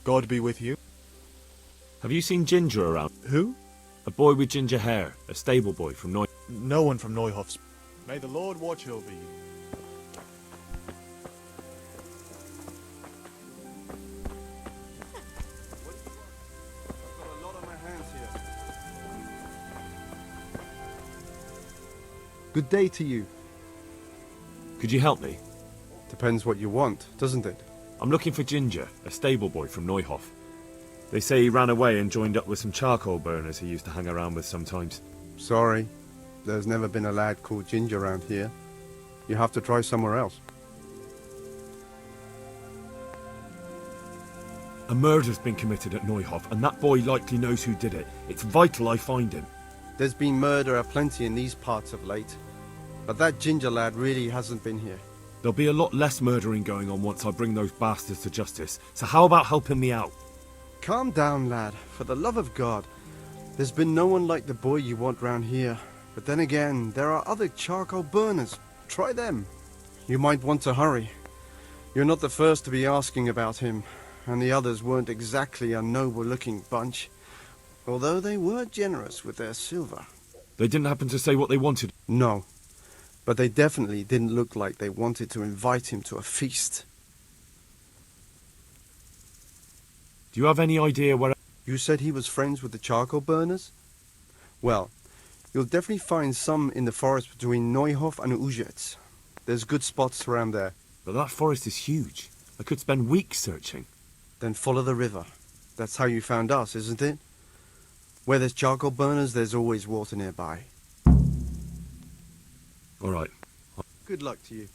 God be with you. Have you seen Ginger around? Who? A boy with ginger hair, a stable boy from Neu... No one from Neuhoff's. May the Lord watch over you. I've got a lot on my hands here. Good day to you. Could you help me? Depends what you want, doesn't it? I'm looking for Ginger, a stable boy from Neuhoff. They say he ran away and joined up with some charcoal burners he used to hang around with sometimes. Sorry, there's never been a lad called Ginger around here. You have to try somewhere else. A murder's been committed at Neuhoff, and that boy likely knows who did it. It's vital I find him. There's been murder aplenty in these parts of late, but that Ginger lad really hasn't been here. There'll be a lot less murdering going on once I bring those bastards to justice, so how about helping me out? Calm down, lad, for the love of God. There's been no one like the boy you want round here. But then again, there are other charcoal burners. Try them. You might want to hurry. You're not the first to be asking about him, and the others weren't exactly a noble-looking bunch, although they were generous with their silver. They didn't happen to say what they wanted? No, but they definitely didn't look like they wanted to invite him to a feast. Do you have any idea where... You said he was friends with the charcoal burners? Well, you'll definitely find some in the forest between Neuhoff and Ujetz. There's good spots around there. But that forest is huge. I could spend weeks searching. Then follow the river. That's how you found us, isn't it? Where there's charcoal burners, there's always water nearby. All right. Good luck to you.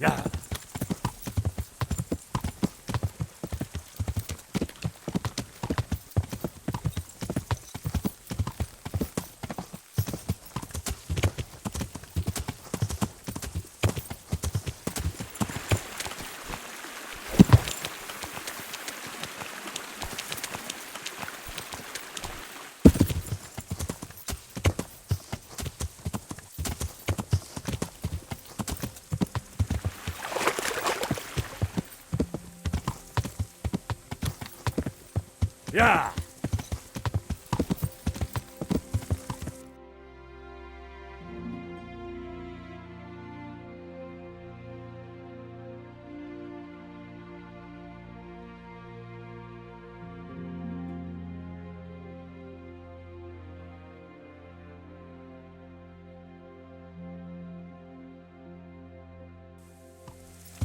Yeah. Yeah.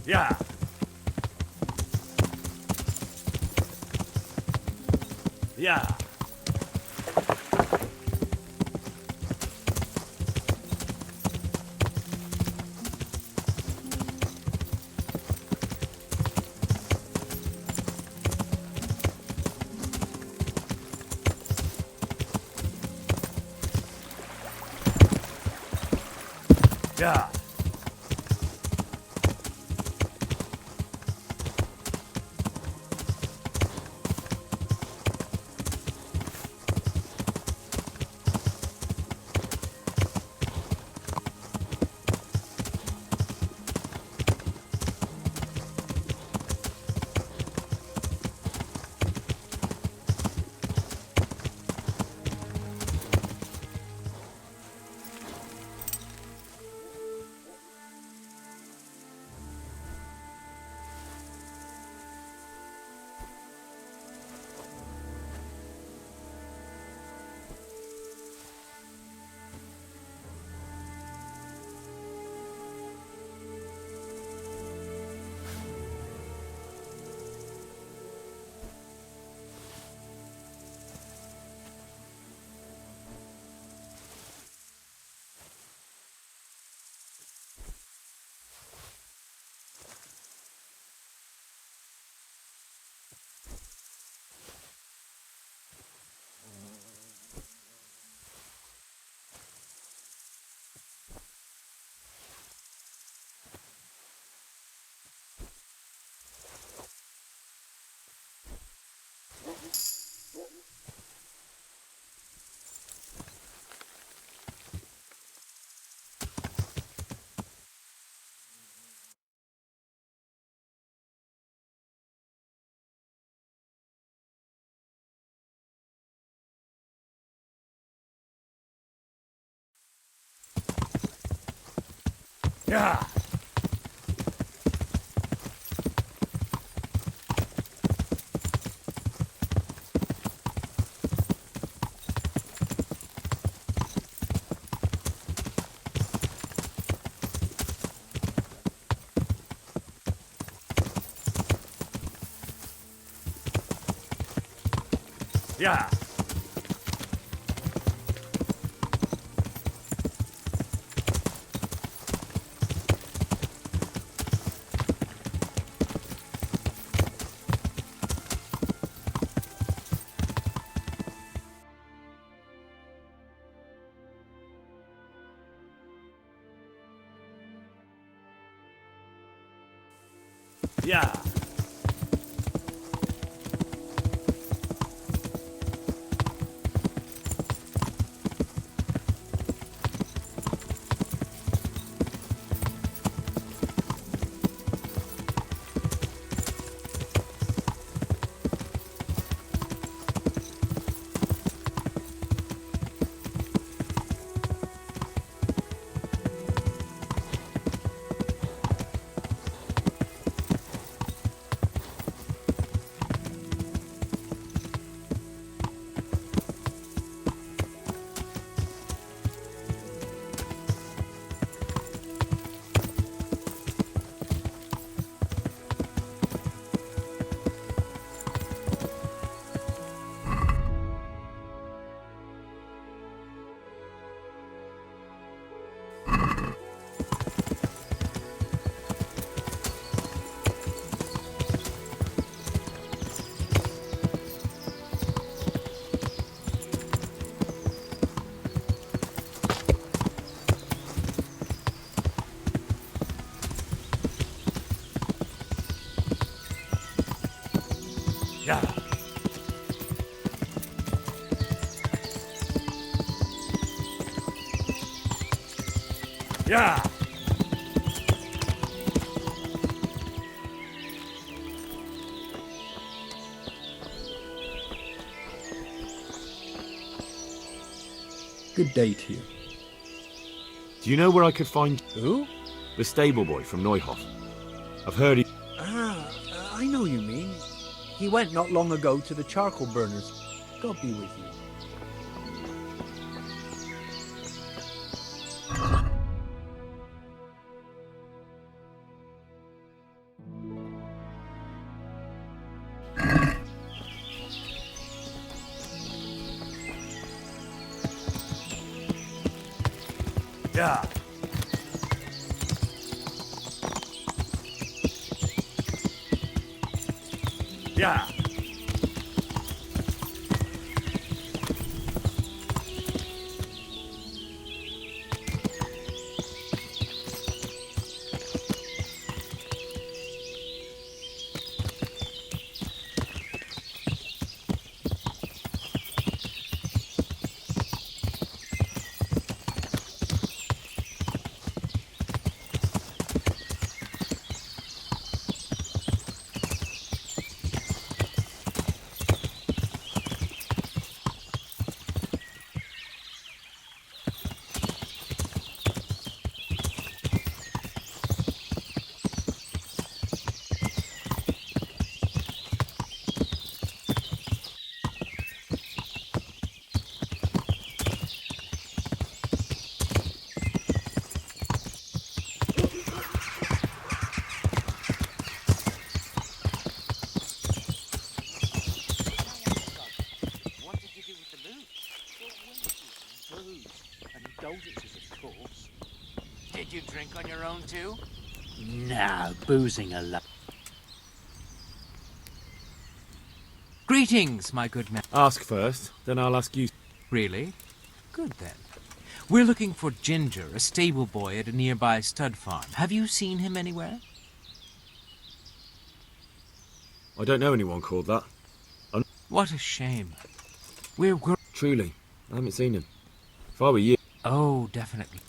Yeah. Yeah. Yeah. Yeah. Yeah. Yeah. Yeah. Yeah. Good day to you. Do you know where I could find Who? the stable boy from Neuhof? I've heard he... I know you mean. He went not long ago to the charcoal burners. God be with you. Yeah. Yeah. drink on your own too? No, boozing alone. Greetings, my good man. Ask first, then I'll ask you. Really? Good then. We're looking for Ginger, a stable boy at a nearby stud farm. Have you seen him anywhere? I don't know anyone called that. What a shame. Truly, I haven't seen him. If I were you... Oh, definitely.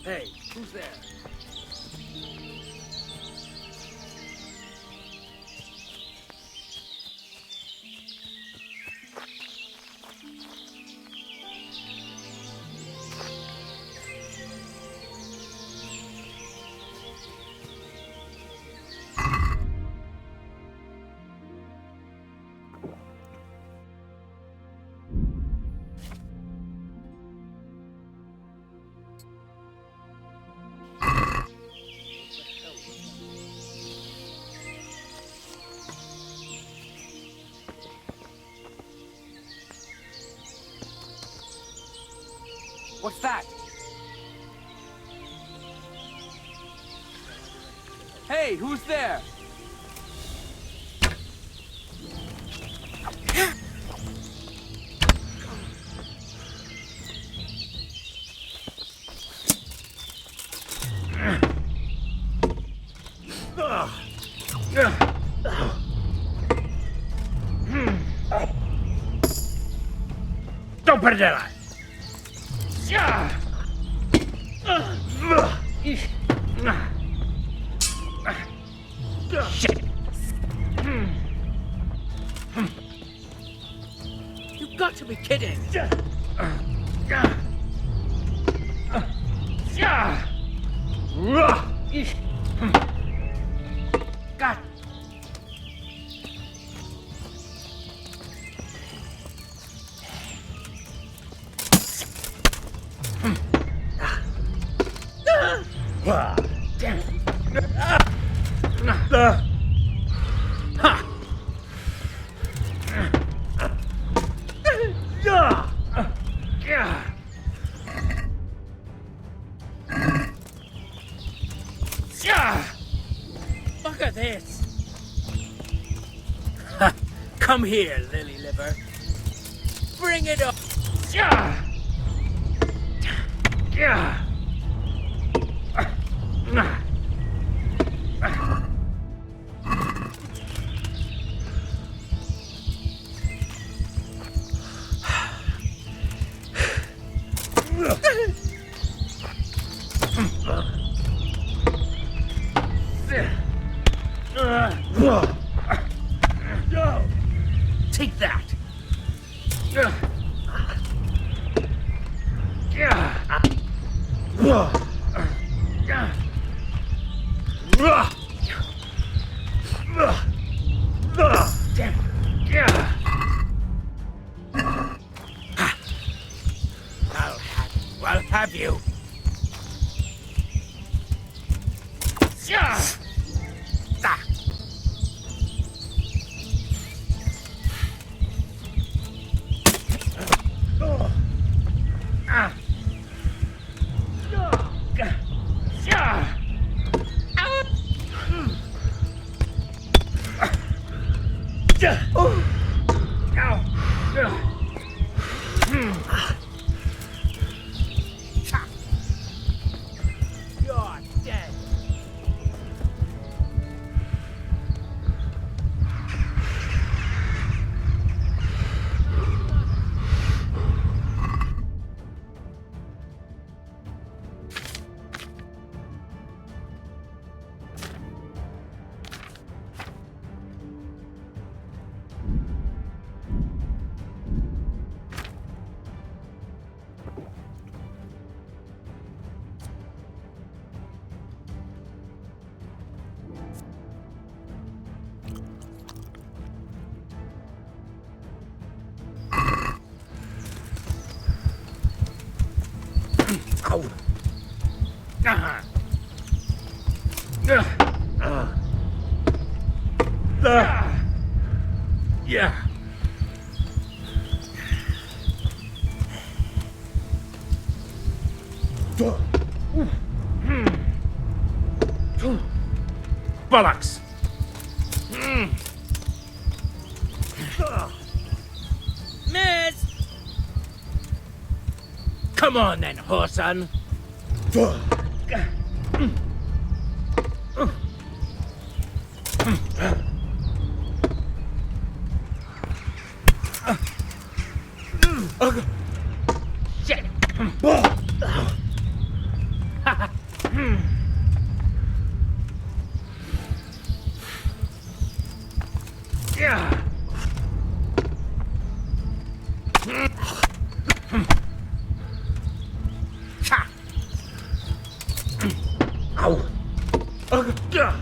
Hey, who's there? What's that? Hey, who's there? Don't put it there! Shit! You've got to be kidding! God! Damn it! Look at this! Come here, lily liver. Bring it up! Take that! Damn. I'll have you. You're dead. Ow. Yeah. Bollocks! Miss! Come on then, whoreson. Shit! Yeah. Ow. Yeah.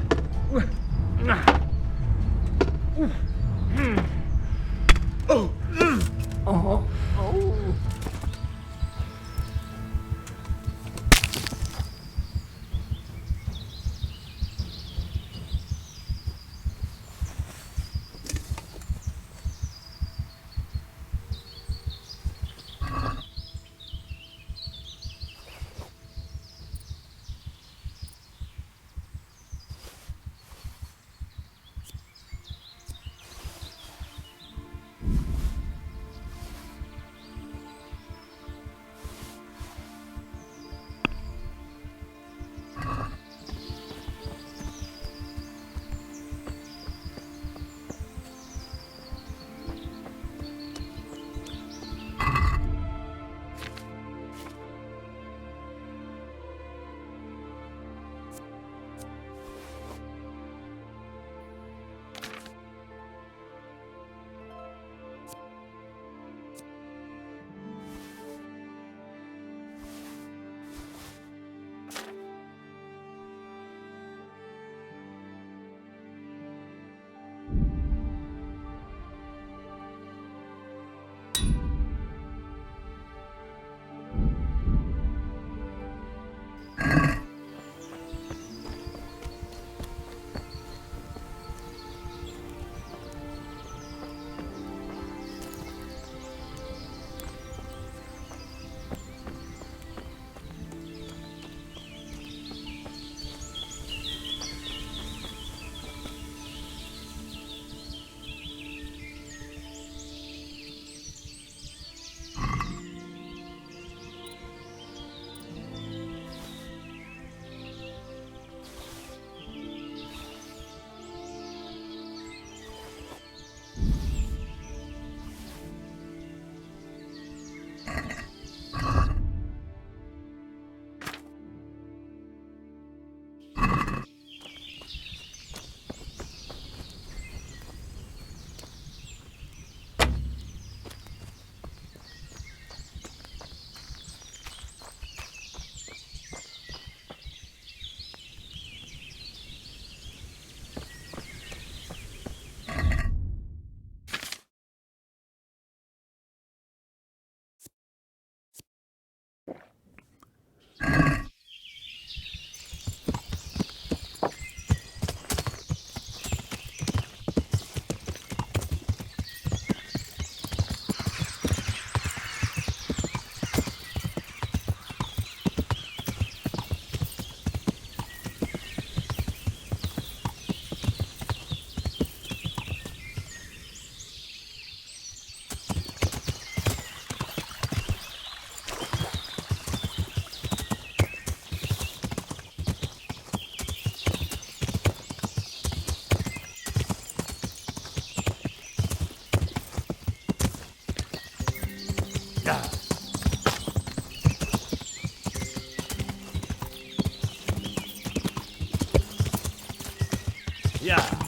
Yeah.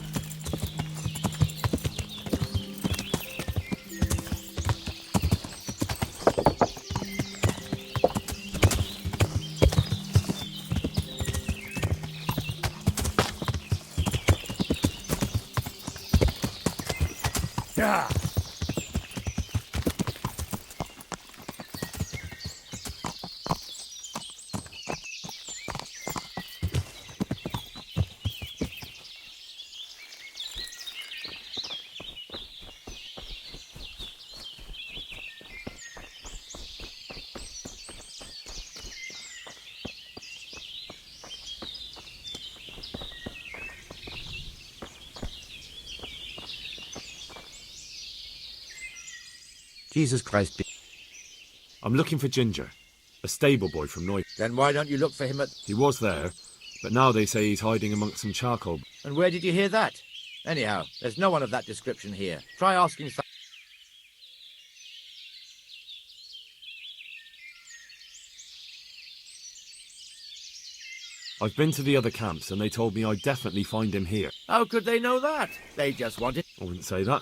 Jesus Christ be... I'm looking for Ginger, a stable boy from Noy. Then why don't you look for him at... He was there, but now they say he's hiding amongst some charcoal. And where did you hear that? Anyhow, there's no one of that description here. Try asking some... I've been to the other camps and they told me I'd definitely find him here. How could they know that? They just wanted... I wouldn't say that.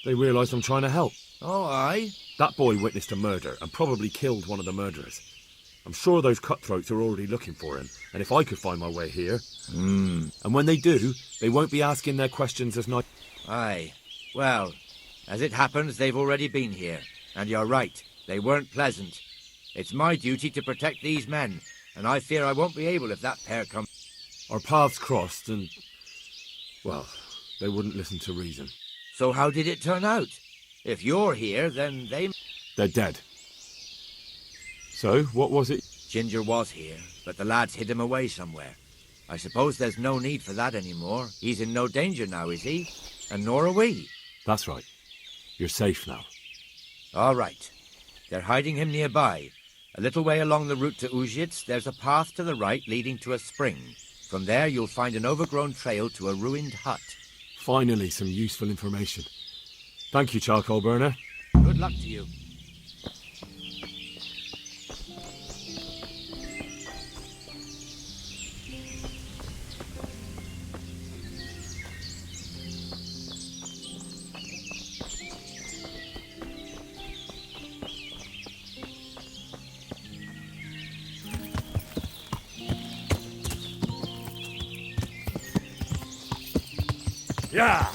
They realised I'm trying to help. Oh, aye? That boy witnessed a murder and probably killed one of the murderers. I'm sure those cutthroats are already looking for him, and if I could find my way here... And when they do, they won't be asking their questions as nice... Aye. Well, as it happens, they've already been here. And you're right, they weren't pleasant. It's my duty to protect these men, and I fear I won't be able if that pair come... Our paths crossed and... well, they wouldn't listen to reason. So how did it turn out? If you're here, then they... They're dead. So, what was it? Ginger was here, but the lads hid him away somewhere. I suppose there's no need for that anymore. He's in no danger now, is he? And nor are we. That's right. You're safe now. All right. They're hiding him nearby. A little way along the route to Ujits, there's a path to the right leading to a spring. From there, you'll find an overgrown trail to a ruined hut. Finally, some useful information. Thank you, charcoal burner. Good luck to you. Yeah!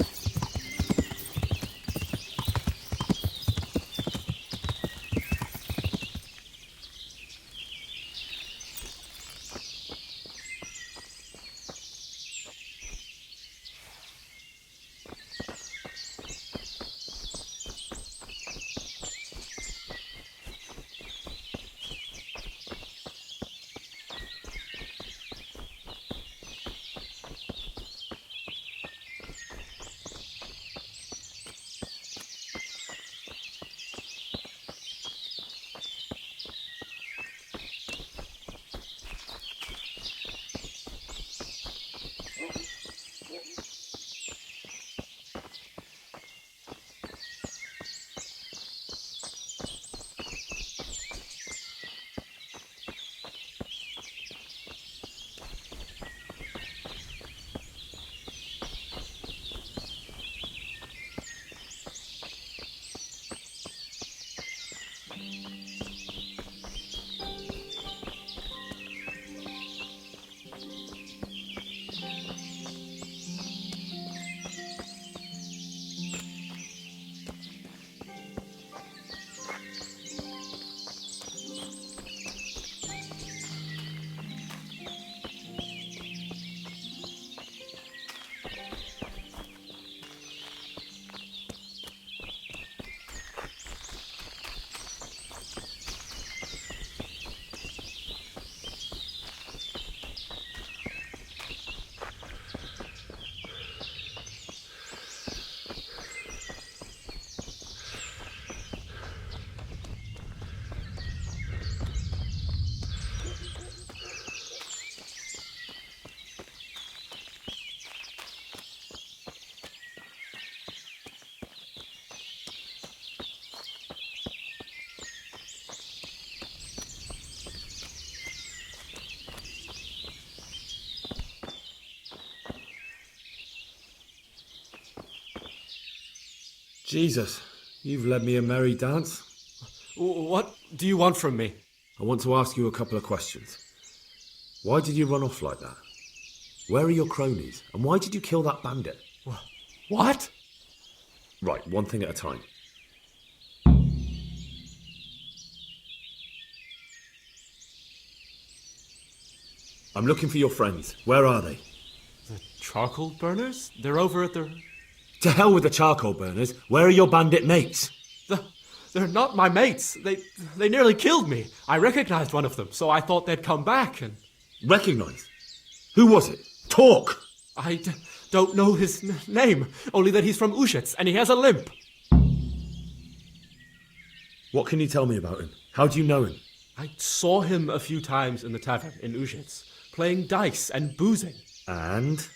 Jesus, you've led me a merry dance. What do you want from me? I want to ask you a couple of questions. Why did you run off like that? Where are your cronies? And why did you kill that bandit? What? Right, one thing at a time. I'm looking for your friends. Where are they? The charcoal burners? They're over at the... To hell with the charcoal burners. Where are your bandit mates? They're not my mates. They nearly killed me. I recognized one of them, so I thought they'd come back and... Recognise? Who was it? Talk! I don't know his name, only that he's from Ushets and he has a limp. What can you tell me about him? How do you know him? I saw him a few times in the tavern in Uzhitz, playing dice and boozing. And?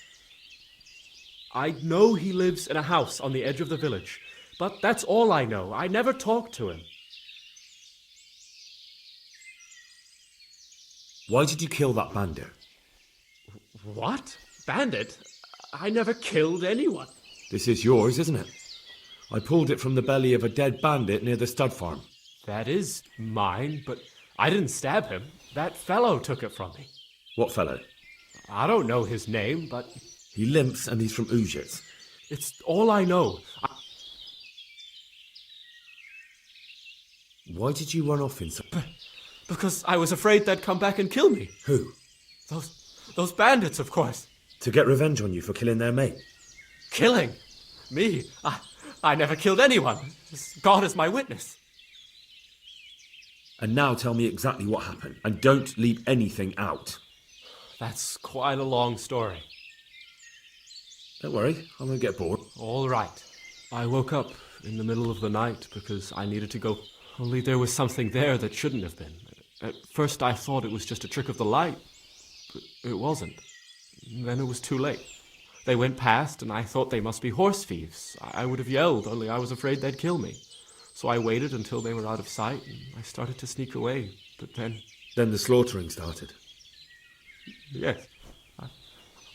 I know he lives in a house on the edge of the village, but that's all I know. I never talked to him. Why did you kill that bandit? What? Bandit? I never killed anyone. This is yours, isn't it? I pulled it from the belly of a dead bandit near the stud farm. That is mine, but I didn't stab him. That fellow took it from me. What fellow? I don't know his name, but He limps and he's from Uzhitz. it's all I know. Why did you run off in so... Because I was afraid they'd come back and kill me. Who? Those bandits, of course. To get revenge on you for killing their mate? Killing? Me? I never killed anyone. God is my witness. And now tell me exactly what happened, and don't leave anything out. That's quite a long story. Don't worry, I won't get bored. All right. I woke up in the middle of the night because I needed to go. Only there was something there that shouldn't have been. At first I thought it was just a trick of the light, but it wasn't. Then it was too late. They went past, and I thought they must be horse thieves. I would have yelled, only I was afraid they'd kill me. So I waited until they were out of sight, and I started to sneak away. But then... Then the slaughtering started. Yes.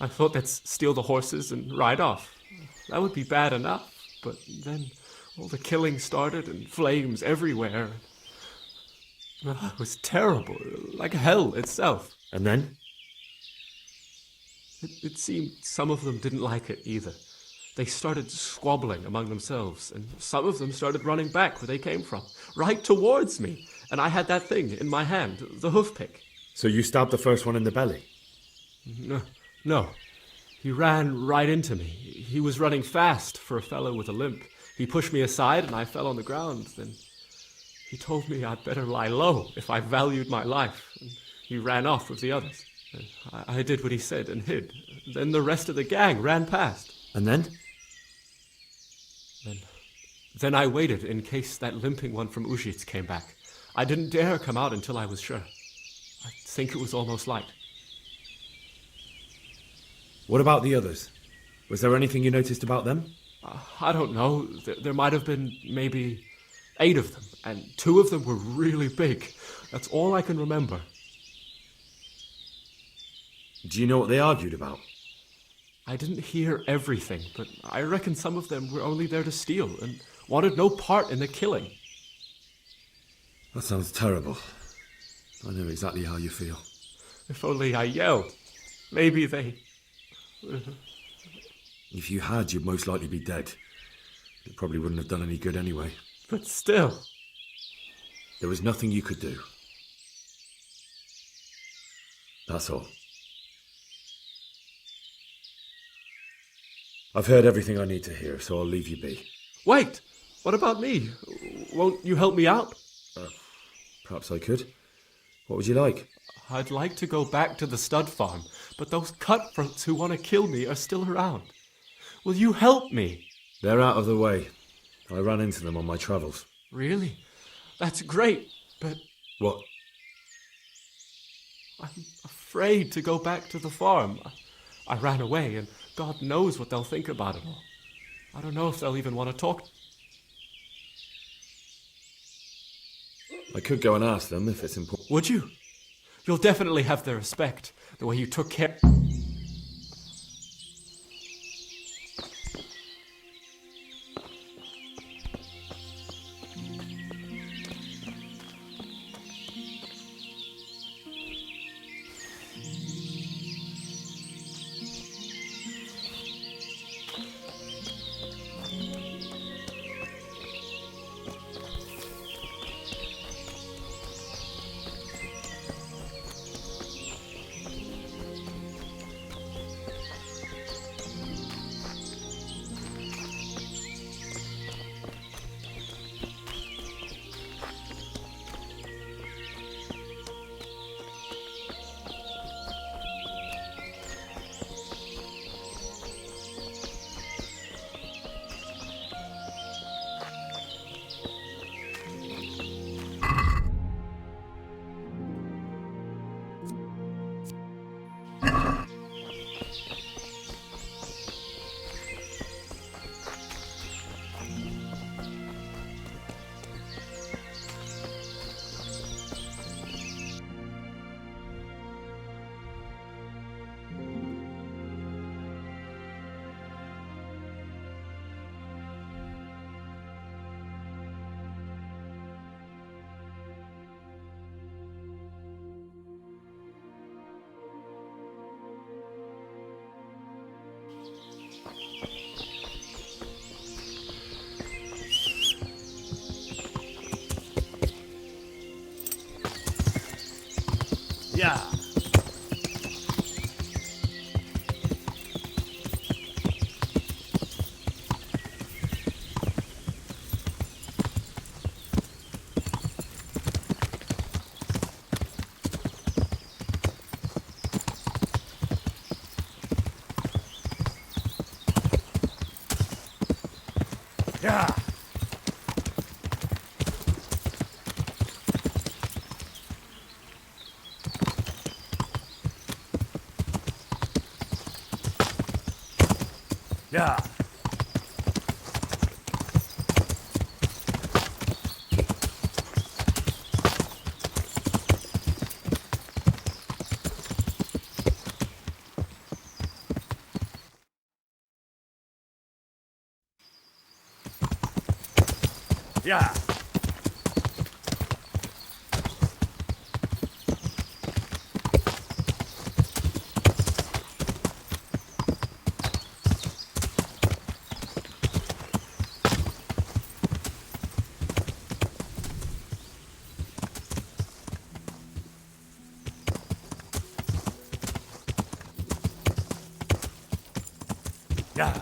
I thought they'd steal the horses and ride off. That would be bad enough. But then all the killing started, and flames everywhere. It was terrible, like hell itself. And then? It seemed some of them didn't like it either. They started squabbling among themselves, and some of them started running back where they came from, right towards me. And I had that thing in my hand, the hoof pick. So you stabbed the first one in the belly? No. He ran right into me. He was running fast for a fellow with a limp. He pushed me aside, and I fell on the ground. Then he told me I'd better lie low if I valued my life. And he ran off with the others. I did what he said and hid. Then the rest of the gang ran past. And then? Then I waited in case that limping one from Uzhitz came back. I didn't dare come out until I was sure. I think it was almost light. What about the others? Was there anything you noticed about them? I don't know. There might have been maybe 8 of them, and 2 of them were really big. That's all I can remember. Do you know what they argued about? I didn't hear everything, but I reckon some of them were only there to steal and wanted no part in the killing. That sounds terrible. I know exactly how you feel. If only I yelled. Maybe they... If you had, you'd most likely be dead. It probably wouldn't have done any good anyway. But still... There was nothing you could do. That's all. I've heard everything I need to hear, so I'll leave you be. Wait! What about me? Won't you help me out? Perhaps I could. What would you like? I'd like to go back to the stud farm, but those cutthroats who want to kill me are still around. Will you help me? They're out of the way. I ran into them on my travels. Really? That's great, but What? I'm afraid to go back to the farm. I ran away, and God knows what they'll think about it all. I don't know if they'll even want to talk. I could go and ask them if it's important. Would you? You'll definitely have their respect, the way you took care... Yeah. Yeah. Yeah. Yeah. Yeah.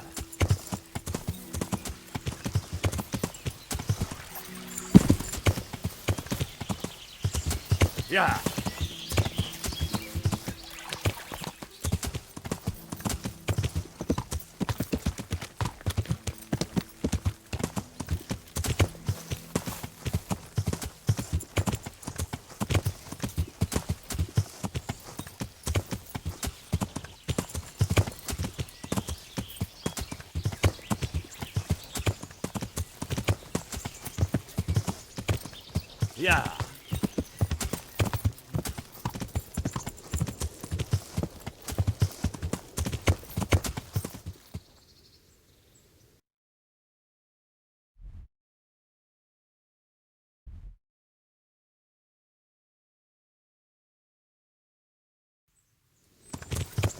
Yeah.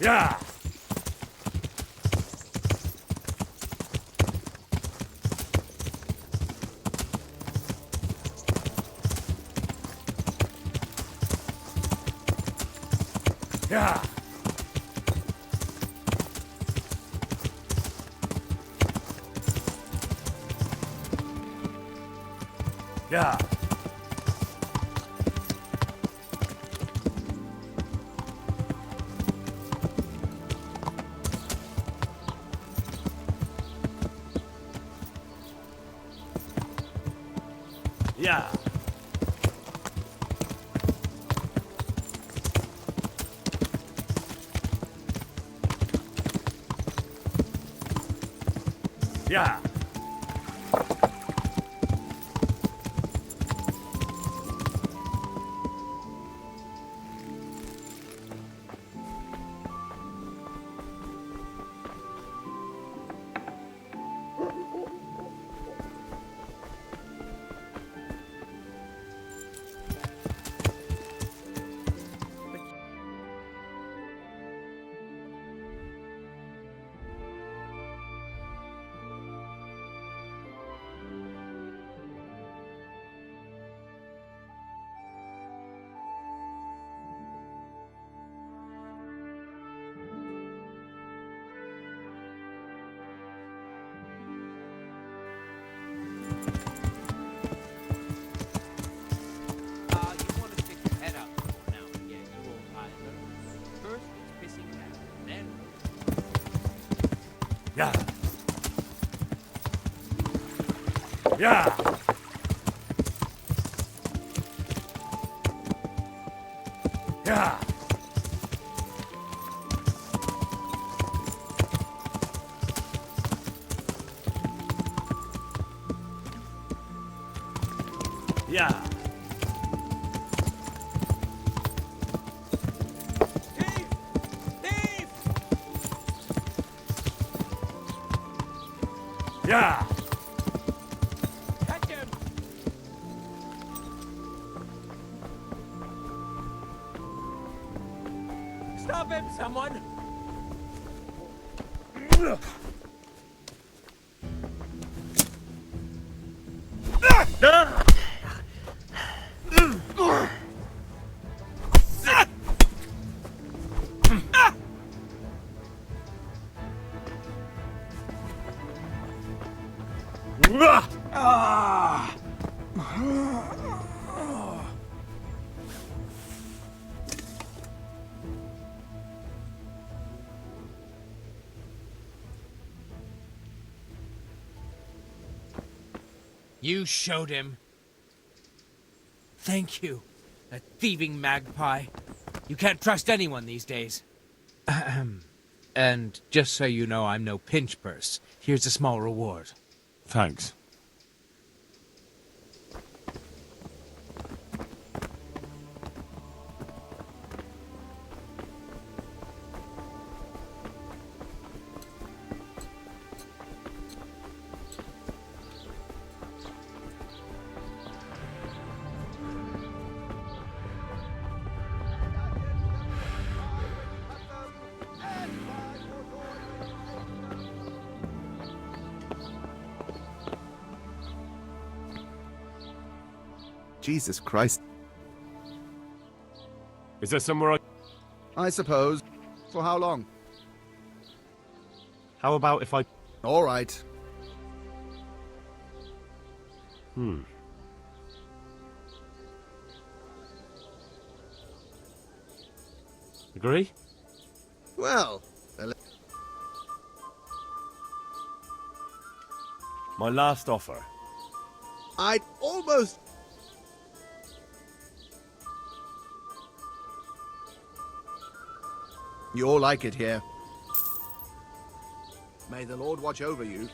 Yeah. Yeah. Yeah. Yeah. Yeah. Yeah. You want to stick your head out the door now and again, you old idler. First it's pissing down, then... Yeah. Yeah. Yeah. Yeah. Thief! Thief! Yeah. Catch him! Stop him, someone! You showed him. Thank you. A thieving magpie. You can't trust anyone these days. Ahem. And just so you know, I'm no pinch purse. Here's a small reward. Thanks. Jesus Christ. Is there somewhere I suppose. For how long? How about if I... All right. Agree? Well, My last offer. I'd almost... You'll like it here. May the Lord watch over you.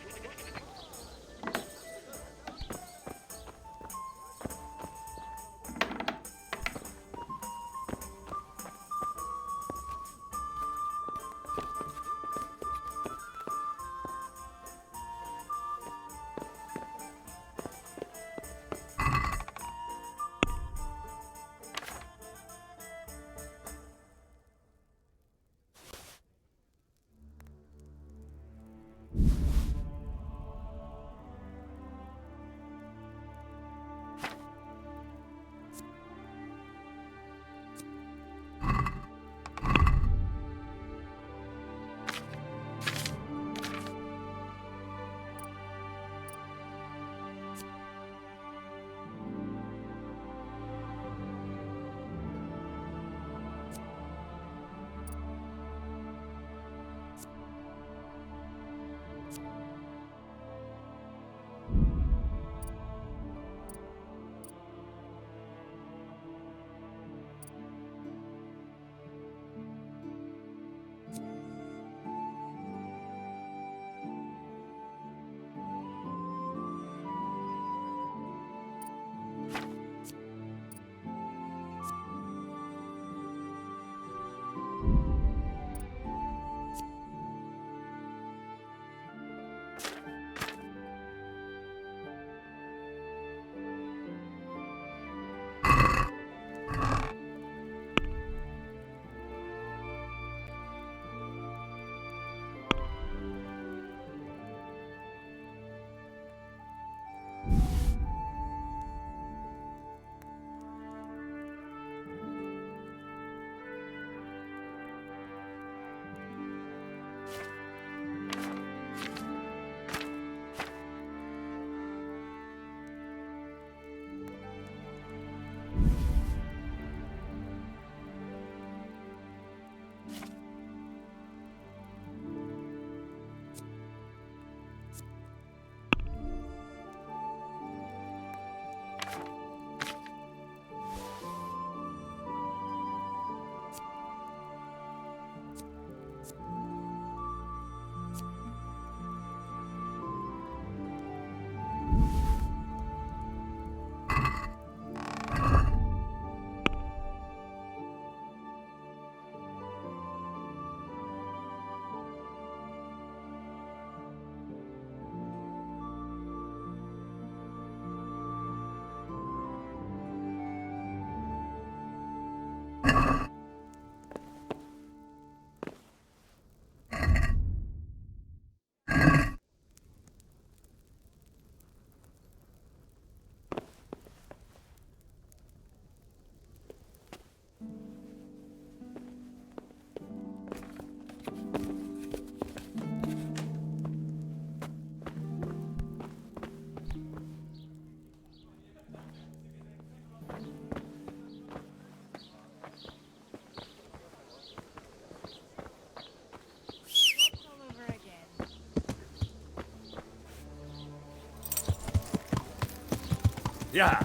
Yeah.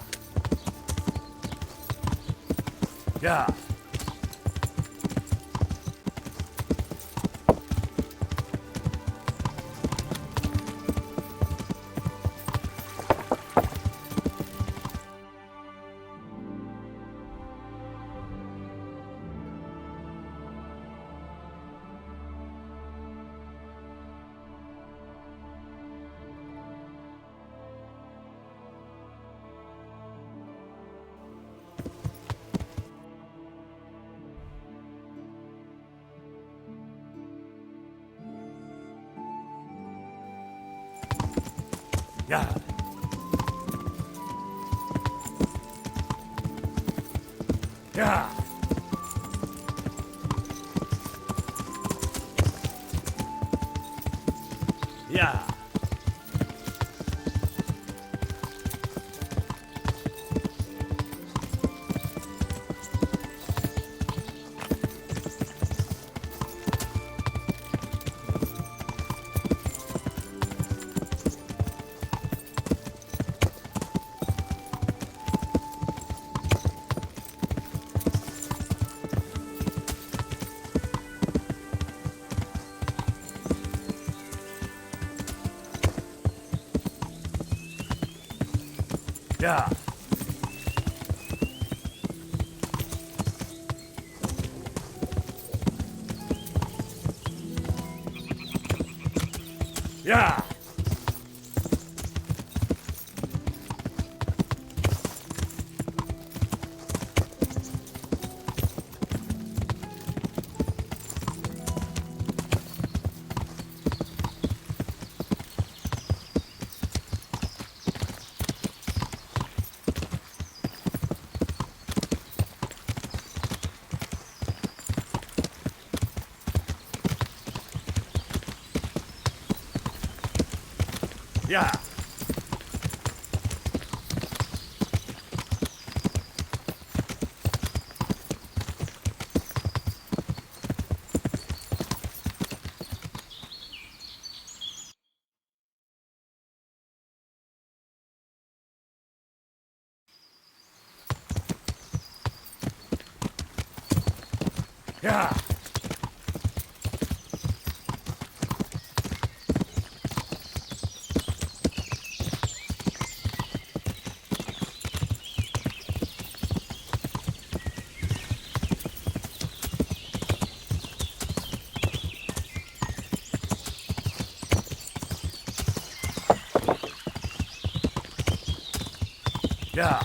Yeah. Yeah. Yeah. Yeah. Yeah. Yeah. Yeah. Yeah. Yeah.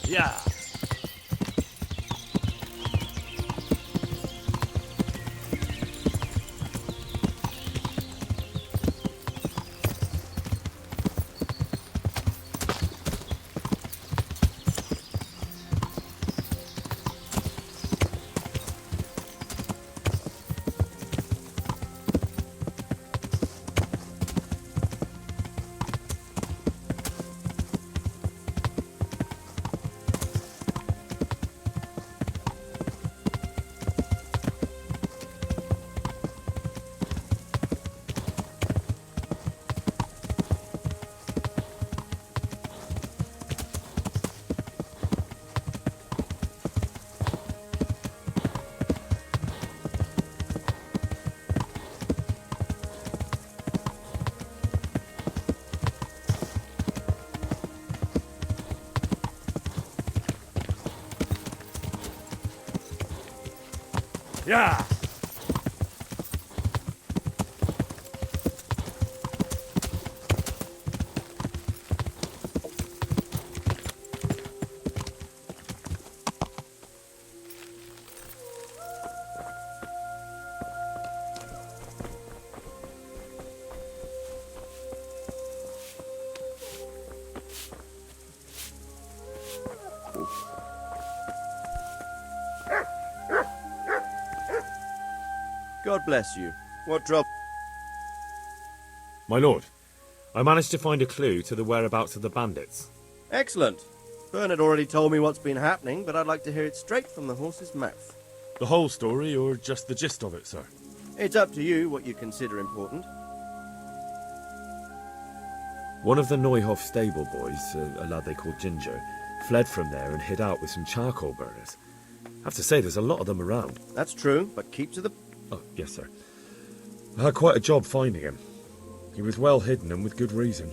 Yeah. Yeah. God bless you. What trouble? My lord, I managed to find a clue to the whereabouts of the bandits. Excellent. Bernard already told me what's been happening, but I'd like to hear it straight from the horse's mouth. The whole story, or just the gist of it, sir? It's up to you what you consider important. One of the Neuhoff stable boys, a lad they called Ginger, fled from there and hid out with some charcoal burners. I have to say, there's a lot of them around. That's true, but keep to the... Oh, yes, sir. I had quite a job finding him. He was well hidden and with good reason.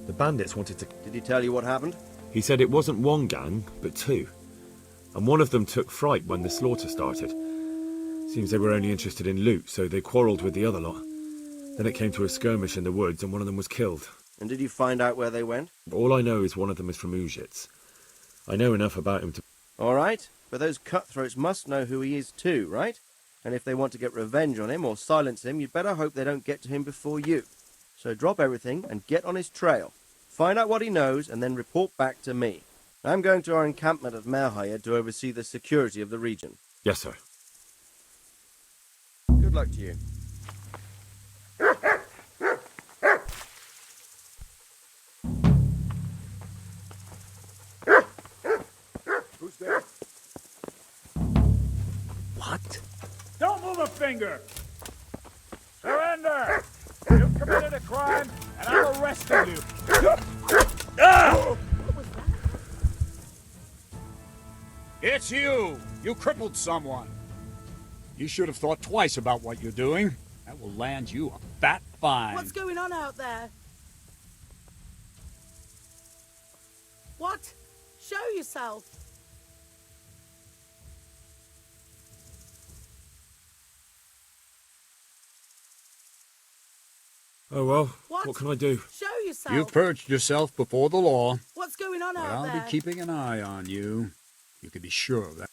The bandits wanted to... Did he tell you what happened? He said it wasn't one gang, but two. And one of them took fright when the slaughter started. Seems they were only interested in loot, so they quarrelled with the other lot. Then it came to a skirmish in the woods and one of them was killed. And did you find out where they went? All I know is one of them is from Uzhitz. I know enough about him to... All right, but those cutthroats must know who he is too, right? And if they want to get revenge on him or silence him, you'd better hope they don't get to him before you. So drop everything and get on his trail. Find out what he knows and then report back to me. I'm going to our encampment at Merhayed to oversee the security of the region. Yes, sir. Good luck to you. Who's there? What? Don't move a finger! Surrender! You've committed a crime, and I'm arresting you. Ah! It's you! You crippled someone. You should have thought twice about what you're doing. That will land you a fat fine. What's going on out there? What? Show yourself. Oh well, what can I do? Show yourself. You've purged yourself before the law. What's going on But out I'll there? be keeping an eye on you. You can be sure of that.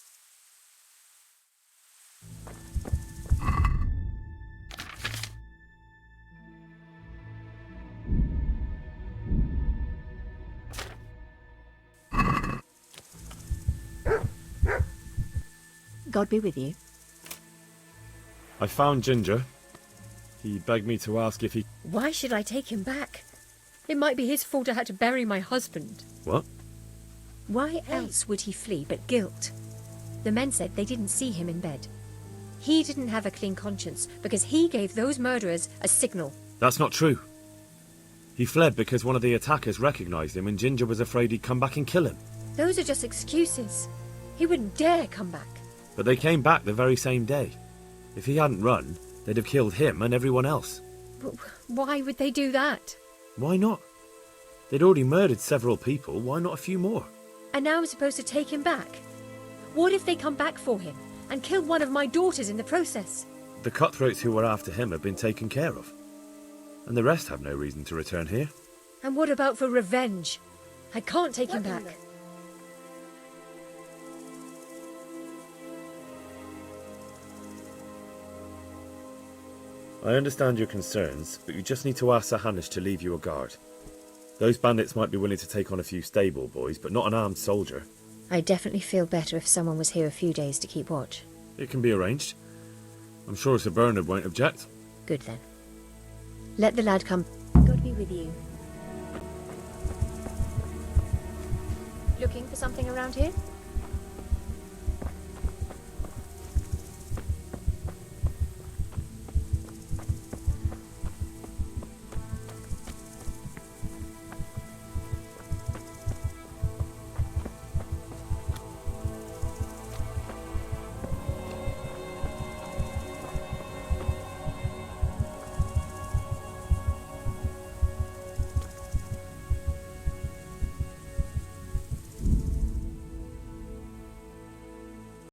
God be with you. I found Ginger. He begged me to ask if he... Why should I take him back? It might be his fault I had to bury my husband. What? Why else would he flee but guilt? The men said they didn't see him in bed. He didn't have a clean conscience because he gave those murderers a signal. That's not true. He fled because one of the attackers recognised him and Ginger was afraid he'd come back and kill him. Those are just excuses. He wouldn't dare come back. But they came back the very same day. If he hadn't run, they'd have killed him and everyone else. But why would they do that? Why not? They'd already murdered several people, why not a few more? And now I'm supposed to take him back? What if they come back for him and kill one of my daughters in the process? The cutthroats who were after him have been taken care of. And the rest have no reason to return here. And what about for revenge? I can't take him back. I understand your concerns, but you just need to ask Sir Hanish to leave you a guard. Those bandits might be willing to take on a few stable boys, but not an armed soldier. I'd definitely feel better if someone was here a few days to keep watch. It can be arranged. I'm sure Sir Bernard won't object. Good then. Let the lad come. God be with you. Looking for something around here?